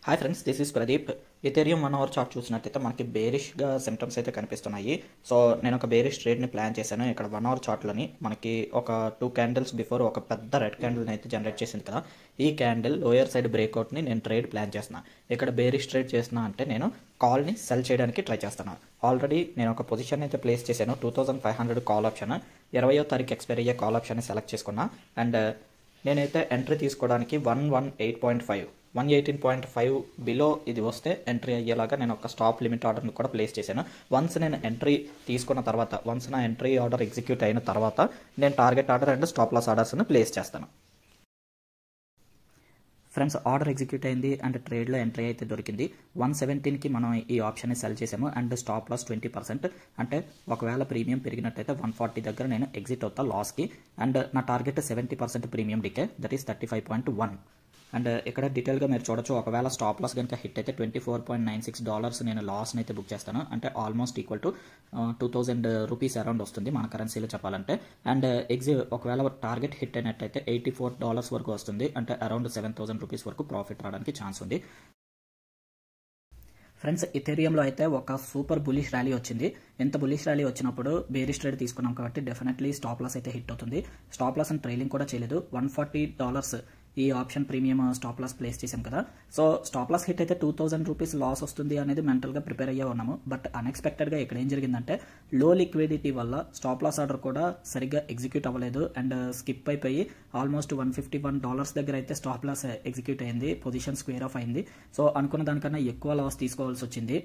Hi friends, this is Pradeep. Ethereum 1 hour chart చూసినట్టయితే మనకి బేరిష్గా symptoms అయితే కనిపిస్తున్నాయి. సో నేను ఒక బేరిష్ ట్రేడ్ని ప్లాన్ చేశాను. ఇక్కడ 1 అవర్ చార్ట్లోని మనకి ఒక 2 క్యాండిల్స్ బిఫోర్ ఒక పెద్ద రెడ్ క్యాండిల్ని అయితే జనరేట్ చేసింది కదా. ఈ క్యాండిల్ లోయర్ సైడ్ బ్రేక్అవుట్ని నేను ట్రేడ్ ప్లాన్ చేస్తున్నాను. ఇక్కడ బేరిష్ ట్రేడ్ చేస్తున్నా అంటే నేను కాల్ని సెల్ చేయడానికి ట్రై చేస్తాను. ఆల్రెడీ నేను ఒక పొజిషన్ అయితే ప్లేస్ చేశాను. 2500 కాల్ ఆప్షన్ 20వ తారీఖు ఎక్స్పైర్ అయ్యే కాల్ ఆప్షన్ని సెలెక్ట్ చేసుకున్నా. అండ్ నేనైతే ఎంట్రీ తీసుకోవడానికి 118.5 బిలో ఇది వస్తే ఎంట్రీ అయ్యేలాగా నేను ఒక స్టాప్ లిమిట్ ఆర్డర్ని కూడా ప్లేస్ చేశాను. వన్స్ నేను ఎంట్రీ తీసుకున్న తర్వాత, వన్స్ నా ఎంట్రీ ఆర్డర్ ఎగ్జిక్యూట్ అయిన తర్వాత నేను target order and stop loss ఆర్డర్స్ని ప్లేస్ చేస్తాను. ఫ్రెండ్స్, ఆర్డర్ ఎగ్జిక్యూట్ అయింది అండ్ ట్రేడ్లో ఎంట్రీ అయితే దొరికింది. 117కి మనం ఈ ఆప్షన్ని సెల్ చేసాము అండ్ స్టాప్ లాస్ 20%. అంటే ఒకవేళ ప్రీమియం పెరిగినట్టయితే 140 దగ్గర నేను ఎగ్జిట్ అవుతా లాస్కి. అండ్ నా target 70% premium decay, that is 35.1. And ఇక్కడ డీటెయిల్గా మీరు చూడొచ్చు. ఒకవేళ స్టాప్ లాస్ కనుక హిట్ అయితే $24.96 నేను లాస్ని అయితే బుక్ చేస్తాను. అంటే almost equal to 2000 rupees around వస్తుంది మన కరెన్సీలో చెప్పాలంటే. అండ్ ఒకవేళ టార్గెట్ హిట్ అయినట్టయితే $84 వరకు వస్తుంది. అంటే అరౌండ్ 7000 రూపీస్ వరకు ప్రాఫిట్ రావడానికి ఛాన్స్ ఉంది. ఫ్రెండ్స్, ఇథెరియంలో అయితే ఒక సూపర్ బులిష్ ర్యాలీ వచ్చింది. ఎంత బులిష్ ర్యాలీ వచ్చినప్పుడు బేరిష్ ట్రేడ్ తీసుకున్నాం కాబట్టి డెఫినెట్లీ స్టాప్ లాస్ అయితే హిట్ అవుతుంది. స్టాప్ లాస్ అని ట్రైలింగ్ కూడా చేయలేదు. $140 ఈ option premium stop loss place చేసాం కదా. సో స్టాప్ లాస్ హిట్ అయితే 2000 రూపీస్ లాస్ వస్తుంది అనేది మెంటల్గా ప్రిపేర్ అయ్యే ఉన్నాము. బట్ అన్ఎక్స్పెక్టెడ్గా ఇక్కడ ఏం జరిగిందంటే లో లిక్విడిటీ వల్ల స్టాప్ లాస్ ఆర్డర్ కూడా సరిగ్గా ఎగ్జిక్యూట్ అవ్వలేదు అండ్ స్కిప్ అయిపోయి ఆల్మోస్ట్ $151 దగ్గర అయితే స్టాప్ లాస్ ఎగ్జిక్యూట్ అయింది. పొజిషన్ స్క్వేర్ ఆఫ్ అయింది. సో అనుకున్న దానికన్నా ఎక్కువ లాస్ తీసుకోవాల్సి వచ్చింది.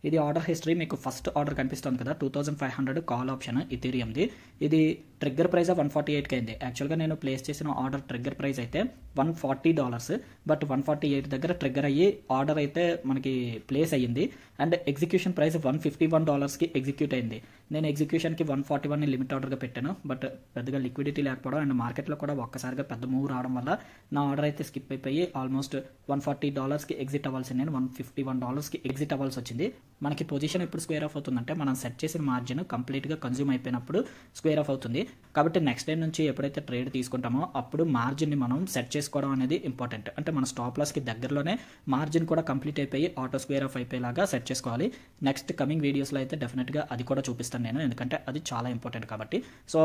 ఇది ఆర్డర్ హిస్టరీ మీకు ఫస్ట్ ఆర్డర్ కనిపిస్తుంది కదా, 2500 కాల్ ఆప్షన్ ఇథెరియంది. ఇది ట్రిగ్గర్ ప్రైస్ 148కి అయింది. యాక్చువల్గా నేను ప్లేస్ చేసిన ఆర్డర్ ట్రిగ్గర్ ప్రైస్ అయితే $140. బట్ 148 దగ్గర ట్రిగ్గర్ అయ్యి ఆర్డర్ అయితే మనకి ప్లేస్ అయ్యింది. అండ్ ఎగ్జిక్యూషన్ ప్రైస్ $151కి ఎగ్జిక్యూట్ అయింది. నేను ఎగ్జిక్యూషన్కి 141ని లిమిట్ ఆర్డర్గా పెట్టాను. బట్ పెద్దగా లిక్విడిటీ లేకపోవడం అండ్ మార్కెట్లో కూడా ఒక్కసారిగా పెద్ద మూవ్ రావడం వల్ల నా ఆర్డర్ అయితే స్కిప్ అయిపోయి ఆల్మోస్ట్ $140కి ఎగ్జిట్ అవ్వాల్సింది నేను $151కి ఎగ్జిట్ అవ్వాల్సి వచ్చింది. మనకి పొజిషన్ ఎప్పుడు స్క్వేర్ ఆఫ్ అవుతుందంటే మనం సెట్ చేసిన మార్జిన్ కంప్లీట్గా కన్జ్యూమ్ అయిపోయినప్పుడు స్క్వేర్ ఆఫ్ అవుతుంది. కాబట్టి నెక్స్ట్ టైం నుంచి ఎప్పుడైతే ట్రేడ్ తీసుకుంటామో అప్పుడు మార్జిన్ని మనం సెట్ చేసుకోవడం అనేది ఇంపార్టెంట్. అంటే మన స్టాప్ లాస్కి దగ్గరలోనే మార్జిన్ కూడా కంప్లీట్ అయిపోయి ఆటో స్క్వేర్ ఆఫ్ అయిపోయేలాగా సెట్ చేసుకోవాలి. నెక్స్ట్ కమింగ్ వీడియోస్లో అయితే డెఫినెట్గా అది కూడా చూపిస్తాను నేను, ఎందుకంటే అది చాలా ఇంపార్టెంట్ కాబట్టి. సో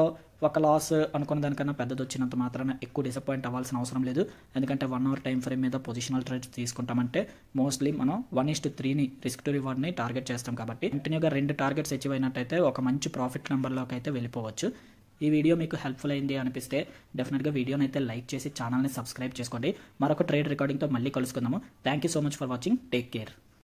ఒక లాస్ అనుకున్న దానికన్నా పెద్దది వచ్చినంత మాత్రాన ఎక్కువ డిసప్పాయింట్ అవ్వాల్సిన అవసరం లేదు. ఎందుకంటే 1 అవర్ టైం ఫ్రేమ్ మీద పొజిషనల్ ట్రేడ్స్ తీసుకుంటామంటే మోస్ట్లీ మనం 1:3ని రిస్క్ టు రివార్డ్ని టార్గెట్ చేస్తాం కాబట్టి కంటిన్యూగా 2 టార్గెట్స్ అచీవ్ అయినట్టయితే ఒక మంచి ప్రాఫిట్ నెంబర్లోకి అయితే వెళ్ళిపోవచ్చు. ఈ వీడియో మీకు హెల్ప్ఫుల్ అయింది అనిపిస్తే డెఫినెట్గా వీడియోని అయితే లైక్ చేసి ఛానల్ని సబ్స్క్రైబ్ చేసుకోండి. మరొక ట్రేడ్ రికార్డింగ్తో మళ్ళీ కలుసుకుందాము. Thank you so much for watching. Take care.